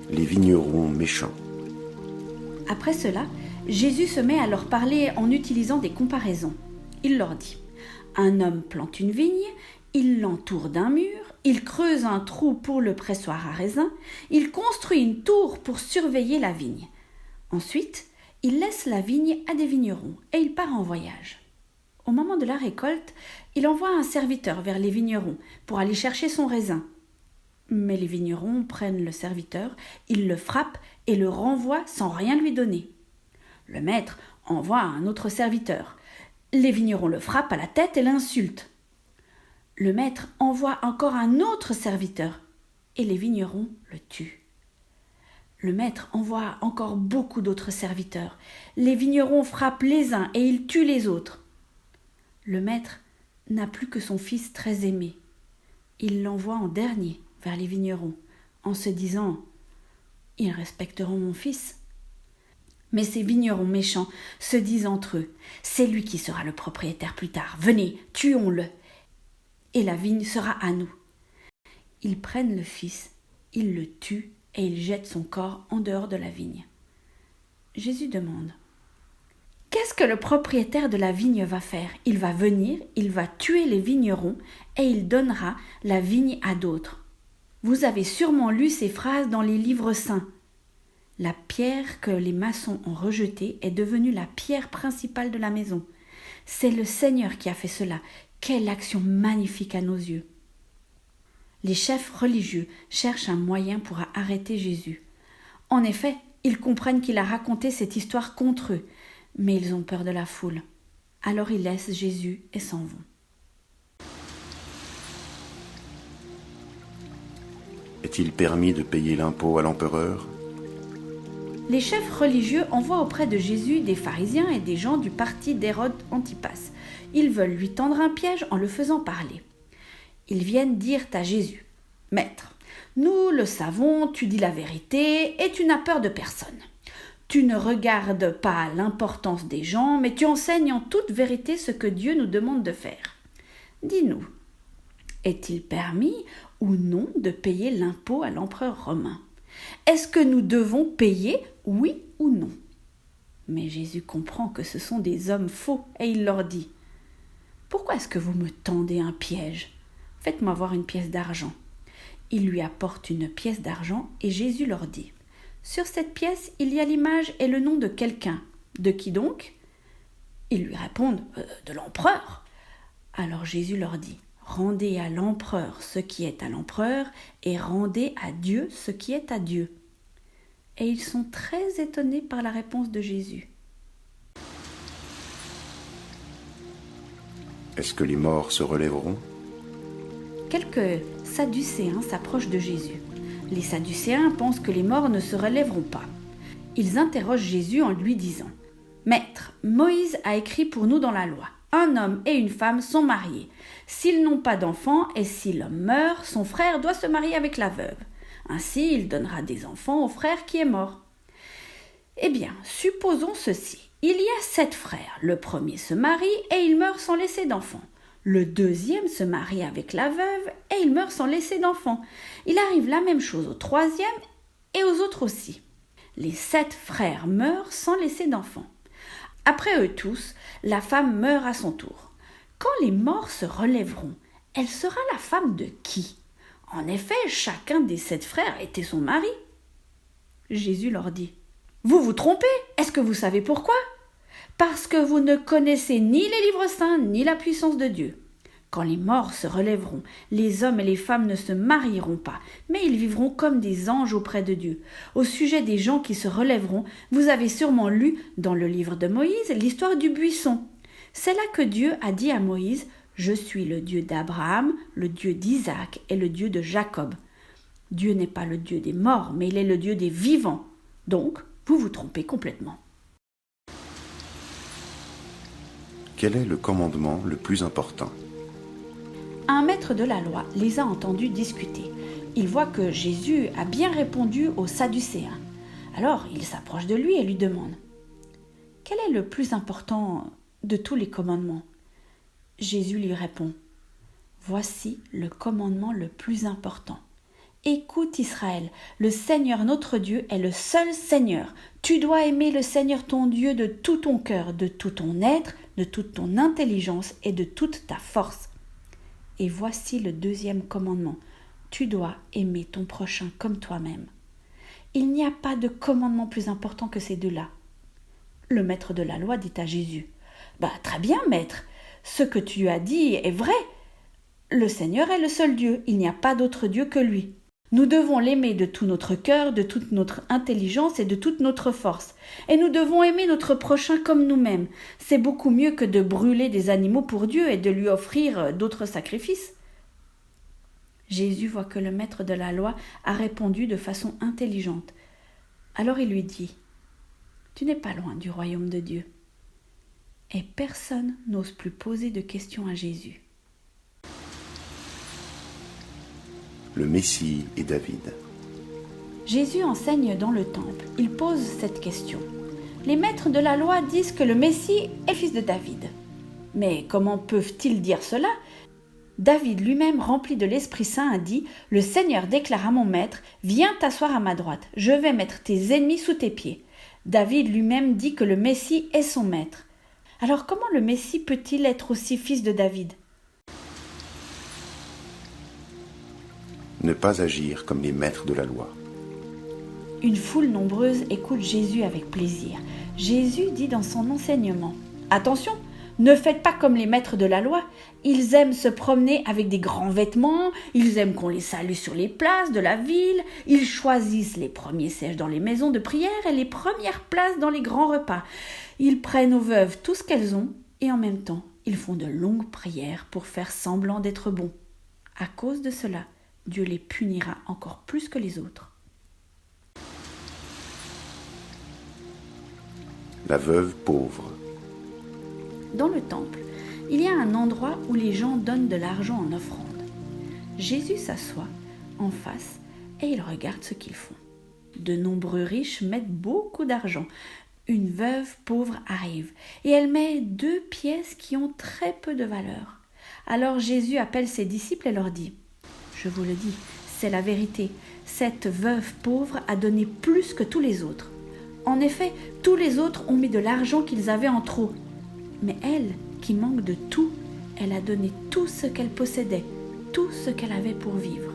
les vignerons méchants. Après cela, Jésus se met à leur parler en utilisant des comparaisons. Il leur dit : un homme plante une vigne, il l'entoure d'un mur, il creuse un trou pour le pressoir à raisin, il construit une tour pour surveiller la vigne. Ensuite, il laisse la vigne à des vignerons et il part en voyage. Au moment de la récolte, il envoie un serviteur vers les vignerons pour aller chercher son raisin. Mais les vignerons prennent le serviteur, ils le frappent et le renvoient sans rien lui donner. Le maître envoie un autre serviteur. Les vignerons le frappent à la tête et l'insultent. Le maître envoie encore un autre serviteur et les vignerons le tuent. Le maître envoie encore beaucoup d'autres serviteurs. Les vignerons frappent les uns et ils tuent les autres. Le maître n'a plus que son fils très aimé. Il l'envoie en dernier vers les vignerons, en se disant « Ils respecteront mon fils ». Mais ces vignerons méchants se disent entre eux « C'est lui qui sera le propriétaire plus tard. Venez, tuons-le, et la vigne sera à nous. » Ils prennent le fils, ils le tuent et ils jettent son corps en dehors de la vigne. Jésus demande « Qu'est-ce que le propriétaire de la vigne va faire ? Il va venir, il va tuer les vignerons et il donnera la vigne à d'autres. » Vous avez sûrement lu ces phrases dans les livres saints. La pierre que les maçons ont rejetée est devenue la pierre principale de la maison. C'est le Seigneur qui a fait cela. Quelle action magnifique à nos yeux! Les chefs religieux cherchent un moyen pour arrêter Jésus. En effet, ils comprennent qu'il a raconté cette histoire contre eux, mais ils ont peur de la foule. Alors ils laissent Jésus et s'en vont. Est-il permis de payer l'impôt à l'empereur ? Les chefs religieux envoient auprès de Jésus des pharisiens et des gens du parti d'Hérode Antipas. Ils veulent lui tendre un piège en le faisant parler. Ils viennent dire à Jésus : « Maître, nous le savons, tu dis la vérité et tu n'as peur de personne. Tu ne regardes pas l'importance des gens, mais tu enseignes en toute vérité ce que Dieu nous demande de faire. Dis-nous, est-il permis ou non de payer l'impôt à l'empereur romain ? Est-ce que nous devons payer, oui ou non ? » Mais Jésus comprend que ce sont des hommes faux et il leur dit : « Pourquoi est-ce que vous me tendez un piège ? Faites-moi voir une pièce d'argent. » Ils lui apportent une pièce d'argent et Jésus leur dit : « Sur cette pièce, il y a l'image et le nom de quelqu'un. De qui donc ? » Ils lui répondent : « De l'empereur. » Alors Jésus leur dit : « Rendez à l'empereur ce qui est à l'empereur et rendez à Dieu ce qui est à Dieu. » Et ils sont très étonnés par la réponse de Jésus. Est-ce que les morts se relèveront ? Quelques Sadducéens s'approchent de Jésus. Les Sadducéens pensent que les morts ne se relèveront pas. Ils interrogent Jésus en lui disant : « Maître, Moïse a écrit pour nous dans la loi : un homme et une femme sont mariés. S'ils n'ont pas d'enfants et si l'homme meurt, son frère doit se marier avec la veuve. Ainsi, il donnera des enfants au frère qui est mort. Eh bien, supposons ceci. Il y a 7 frères. Le premier se marie et il meurt sans laisser d'enfants. Le deuxième se marie avec la veuve et il meurt sans laisser d'enfants. Il arrive la même chose au troisième et aux autres aussi. Les 7 frères meurent sans laisser d'enfants. Après eux tous, la femme meurt à son tour. Quand les morts se relèveront, elle sera la femme de qui ? En effet, chacun des 7 frères était son mari. » Jésus leur dit : « Vous vous trompez. Est-ce que vous savez pourquoi ? Parce que vous ne connaissez ni les livres saints, ni la puissance de Dieu. Quand les morts se relèveront, les hommes et les femmes ne se marieront pas, mais ils vivront comme des anges auprès de Dieu. Au sujet des gens qui se relèveront, vous avez sûrement lu dans le livre de Moïse l'histoire du buisson. C'est là que Dieu a dit à Moïse : « Je suis le Dieu d'Abraham, le Dieu d'Isaac et le Dieu de Jacob. » Dieu n'est pas le Dieu des morts, mais il est le Dieu des vivants. Donc, vous vous trompez complètement. Quel est le commandement le plus important ? Un maître de la loi les a entendus discuter. Il voit que Jésus a bien répondu aux Sadducéens. Alors, il s'approche de lui et lui demande : « Quel est le plus important de tous les commandements ? » Jésus lui répond : « Voici le commandement le plus important. Écoute Israël, le Seigneur notre Dieu est le seul Seigneur. Tu dois aimer le Seigneur ton Dieu de tout ton cœur, de tout ton être, de toute ton intelligence et de toute ta force. Et voici le deuxième commandement. Tu dois aimer ton prochain comme toi-même. Il n'y a pas de commandement plus important que ces deux-là. Le maître de la loi dit à Jésus, « Très bien, maître, ce que tu as dit est vrai. Le Seigneur est le seul Dieu, il n'y a pas d'autre Dieu que lui. Nous devons l'aimer de tout notre cœur, de toute notre intelligence et de toute notre force. Et nous devons aimer notre prochain comme nous-mêmes. C'est beaucoup mieux que de brûler des animaux pour Dieu et de lui offrir d'autres sacrifices. » Jésus voit que le maître de la loi a répondu de façon intelligente. Alors il lui dit, « Tu n'es pas loin du royaume de Dieu. » Et personne n'ose plus poser de questions à Jésus. Le Messie et David. Jésus enseigne dans le temple. Il pose cette question. Les maîtres de la loi disent que le Messie est fils de David. Mais comment peuvent-ils dire cela ? David lui-même, rempli de l'Esprit Saint, a dit « Le Seigneur déclare à mon maître, viens t'asseoir à ma droite, je vais mettre tes ennemis sous tes pieds. » David lui-même dit que le Messie est son maître. Alors comment le Messie peut-il être aussi fils de David ? Ne pas agir comme les maîtres de la loi. Une foule nombreuse écoute Jésus avec plaisir. Jésus dit dans son enseignement « Attention, ne faites pas comme les maîtres de la loi. Ils aiment se promener avec des grands vêtements, ils aiment qu'on les salue sur les places de la ville, ils choisissent les premiers sièges dans les maisons de prière et les premières places dans les grands repas. Ils prennent aux veuves tout ce qu'elles ont et en même temps, ils font de longues prières pour faire semblant d'être bons. À cause de cela, Dieu les punira encore plus que les autres. » La veuve pauvre. Dans le temple, il y a un endroit où les gens donnent de l'argent en offrande. Jésus s'assoit en face et il regarde ce qu'ils font. De nombreux riches mettent beaucoup d'argent. Une veuve pauvre arrive et elle met 2 pièces qui ont très peu de valeur. Alors Jésus appelle ses disciples et leur dit « Je vous le dis, c'est la vérité, cette veuve pauvre a donné plus que tous les autres. En effet, tous les autres ont mis de l'argent qu'ils avaient en trop. Mais elle, qui manque de tout, elle a donné tout ce qu'elle possédait, tout ce qu'elle avait pour vivre. »